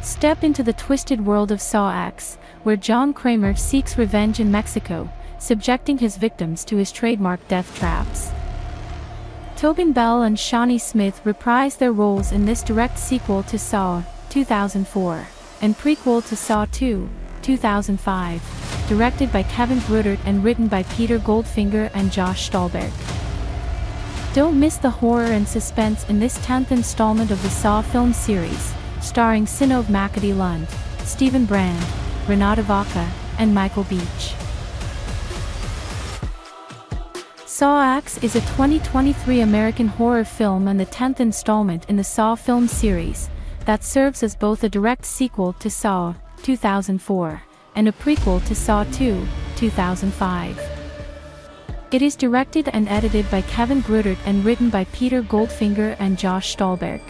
Step into the twisted world of Saw X, where John Kramer seeks revenge in Mexico, subjecting his victims to his trademark death traps. Tobin Bell and Shawnee Smith reprise their roles in this direct sequel to Saw, 2004, and prequel to Saw 2, 2005, directed by Kevin Grudert and written by Peter Goldfinger and Josh Stolberg. Don't miss the horror and suspense in this 10th installment of the Saw film series, starring Sinov Makati Lund, Stephen Brand, Renata Vaca, and Michael Beach. Saw X is a 2023 American horror film and the 10th installment in the Saw film series, that serves as both a direct sequel to Saw, 2004, and a prequel to Saw 2, 2005. It is directed and edited by Kevin Grudert and written by Peter Goldfinger and Josh Stolberg.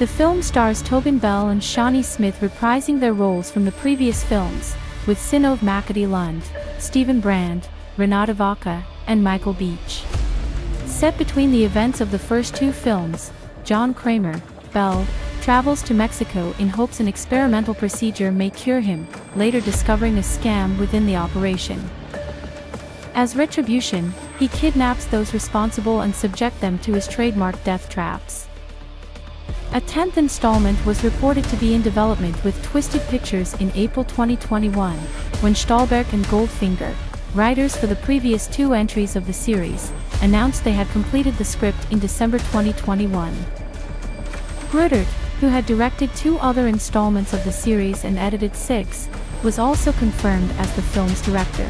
The film stars Tobin Bell and Shawnee Smith reprising their roles from the previous films, with Sinov Makati Lund, Stephen Brand, Renata Vaca, and Michael Beach. Set between the events of the first two films, John Kramer, Bell, travels to Mexico in hopes an experimental procedure may cure him, later discovering a scam within the operation. As retribution, he kidnaps those responsible and subject them to his trademark death traps. A 10th installment was reported to be in development with Twisted Pictures in April 2021, when Stolberg and Goldfinger, writers for the previous two entries of the series, announced they had completed the script in December 2021. Grudert, who had directed two other installments of the series and edited 6, was also confirmed as the film's director.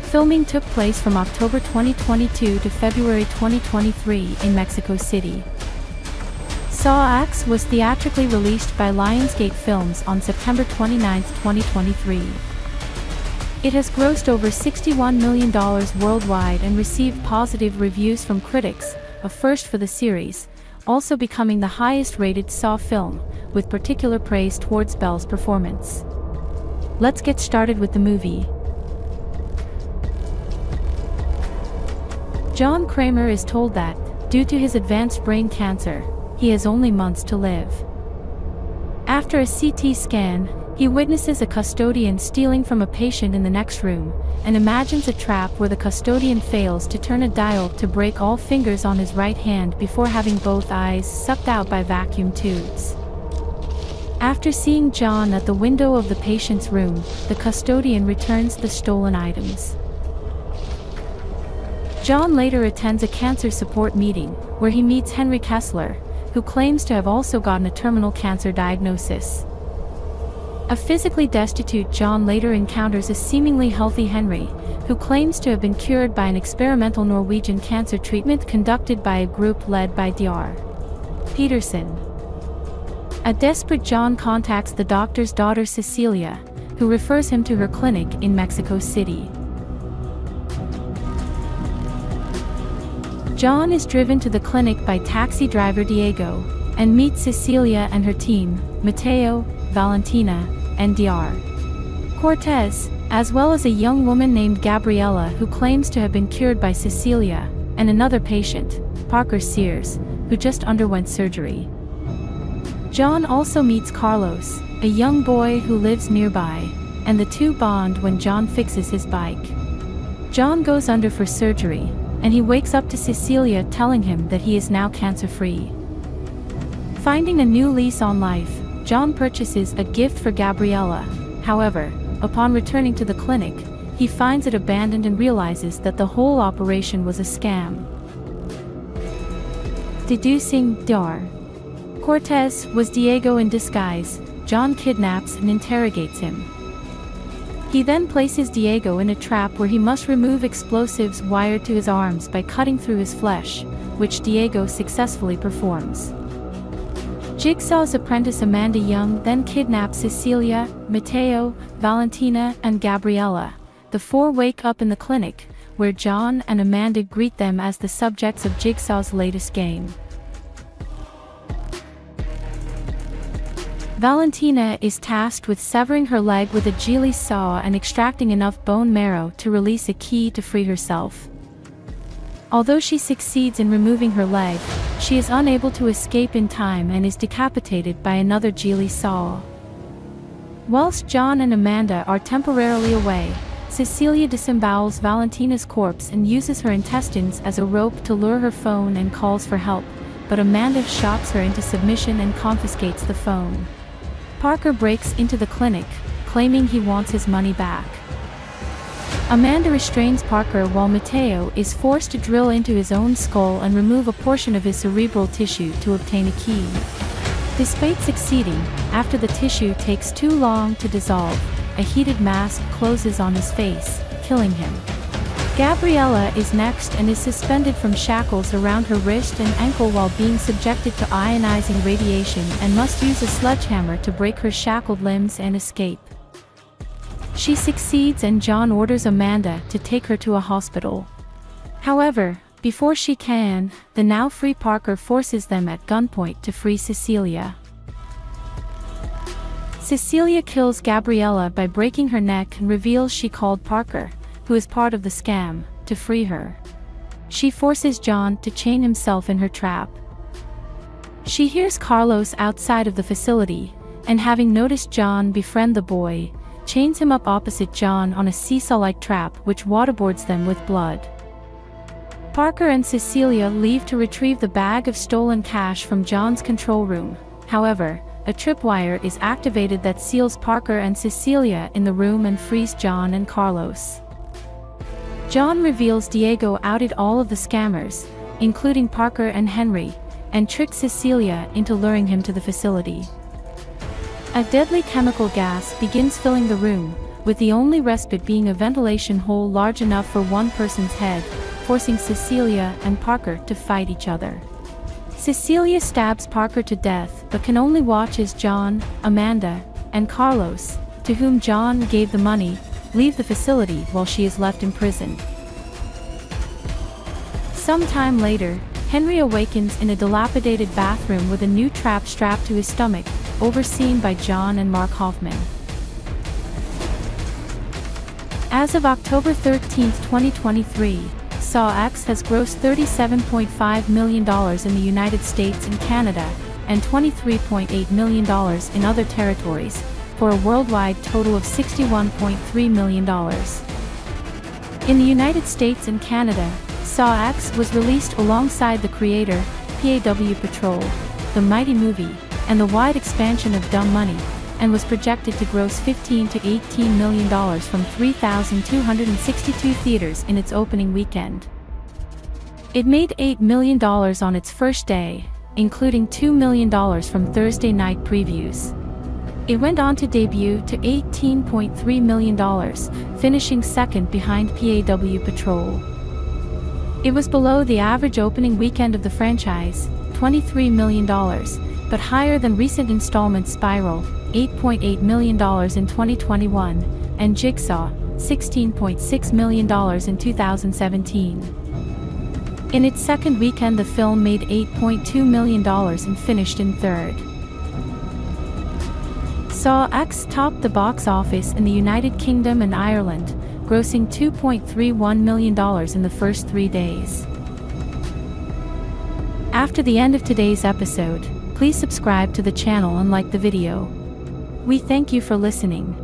Filming took place from October 2022 to February 2023 in Mexico City. Saw X was theatrically released by Lionsgate Films on September 29, 2023. It has grossed over $61 million worldwide and received positive reviews from critics, a first for the series, also becoming the highest-rated Saw film, with particular praise towards Bell's performance. Let's get started with the movie. John Kramer is told that, due to his advanced brain cancer, he has only months to live. After a CT scan, he witnesses a custodian stealing from a patient in the next room, and imagines a trap where the custodian fails to turn a dial to break all fingers on his right hand before having both eyes sucked out by vacuum tubes. After seeing John at the window of the patient's room, the custodian returns the stolen items. John later attends a cancer support meeting, where he meets Henry Kessler, who claims to have also gotten a terminal cancer diagnosis. A physically destitute John later encounters a seemingly healthy Henry, who claims to have been cured by an experimental Norwegian cancer treatment conducted by a group led by Dr. Peterson. A desperate John contacts the doctor's daughter Cecilia, who refers him to her clinic in Mexico City. John is driven to the clinic by taxi driver Diego, and meets Cecilia and her team, Mateo, Valentina, and Dr. Cortez, as well as a young woman named Gabriela who claims to have been cured by Cecilia, and another patient, Parker Sears, who just underwent surgery. John also meets Carlos, a young boy who lives nearby, and the two bond when John fixes his bike. John goes under for surgery, and he wakes up to Cecilia telling him that he is now cancer-free. Finding a new lease on life, John purchases a gift for Gabriela. However, upon returning to the clinic, he finds it abandoned and realizes that the whole operation was a scam. Deducing Dr. Cortez was Diego in disguise, John kidnaps and interrogates him. He then places Diego in a trap where he must remove explosives wired to his arms by cutting through his flesh, which Diego successfully performs. Jigsaw's apprentice Amanda Young then kidnaps Cecilia, Mateo, Valentina, and Gabriela. The four wake up in the clinic, where John and Amanda greet them as the subjects of Jigsaw's latest game. Valentina is tasked with severing her leg with a Geely saw and extracting enough bone marrow to release a key to free herself. Although she succeeds in removing her leg, she is unable to escape in time and is decapitated by another Geely saw. Whilst John and Amanda are temporarily away, Cecilia disembowels Valentina's corpse and uses her intestines as a rope to lure her phone and calls for help, but Amanda shocks her into submission and confiscates the phone. Parker breaks into the clinic, claiming he wants his money back. Amanda restrains Parker while Mateo is forced to drill into his own skull and remove a portion of his cerebral tissue to obtain a key. Despite succeeding, after the tissue takes too long to dissolve, a heated mask closes on his face, killing him. Gabriella is next and is suspended from shackles around her wrist and ankle while being subjected to ionizing radiation and must use a sledgehammer to break her shackled limbs and escape. She succeeds and John orders Amanda to take her to a hospital. However, before she can, the now free Parker forces them at gunpoint to free Cecilia. Cecilia kills Gabriella by breaking her neck and reveals she called Parker, who is part of the scam, to free her. She forces John to chain himself in her trap. She hears Carlos outside of the facility, and having noticed John befriend the boy, chains him up opposite John on a seesaw-like trap which waterboards them with blood. Parker and Cecilia leave to retrieve the bag of stolen cash from John's control room. However, a tripwire is activated that seals Parker and Cecilia in the room and frees John and Carlos. John reveals Diego outed all of the scammers, including Parker and Henry, and tricks Cecilia into luring him to the facility. A deadly chemical gas begins filling the room, with the only respite being a ventilation hole large enough for one person's head, forcing Cecilia and Parker to fight each other. Cecilia stabs Parker to death but can only watch as John, Amanda, and Carlos, to whom John gave the money, leave the facility while she is left imprisoned. Sometime later, Henry awakens in a dilapidated bathroom with a new trap strapped to his stomach, overseen by John and Mark Hoffman. As of October 13, 2023, Saw X has grossed $37.5 million in the United States and Canada, and $23.8 million in other territories, for a worldwide total of $61.3 million. In the United States and Canada, Saw X was released alongside the creator, PAW Patrol, The Mighty Movie, and the wide expansion of Dumb Money, and was projected to gross $15 to $18 million from 3,262 theaters in its opening weekend. It made $8 million on its first day, including $2 million from Thursday night previews. It went on to debut to $18.3 million, finishing second behind PAW Patrol. It was below the average opening weekend of the franchise, $23 million, but higher than recent installments Spiral, $8.8 million in 2021, and Jigsaw, $16.6 million in 2017. In its second weekend the film made $8.2 million and finished in third. Saw X topped the box office in the United Kingdom and Ireland, grossing $2.31 million in the first 3 days. After the end of today's episode, please subscribe to the channel and like the video. We thank you for listening.